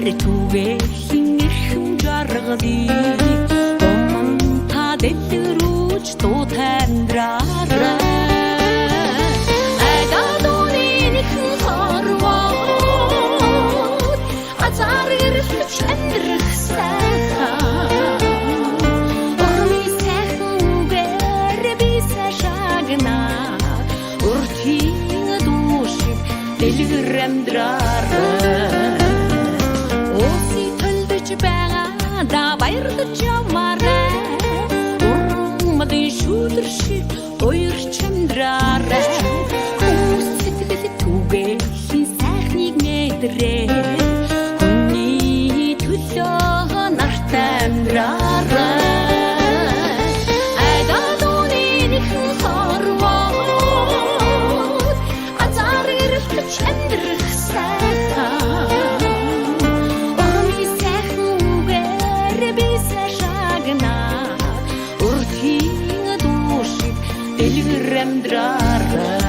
түгэл хинэрхэн жаргадий Гомон та дэлгэрүүч дуу тандраарай Айдадууны нэхэн хорвоод Азар ирэлж амьдрах сайхан Урмын сайхан үгээр би сайшаагнаа Уртын дуу шиг дэлгэр амьдраарай байгаа баярлаж явмаарай Урмадын шүдэр шиг уярч амьдраарай Хүмүүс сэтгэл түгээхийн сайхныг мэдрээ Хүний төлөө нартай амьдраарай Айдадууны нэхэн хорвоод Азар ирэлтэж амьдрах сайхан Уртын дуу шиг дэлгэр амьдраарай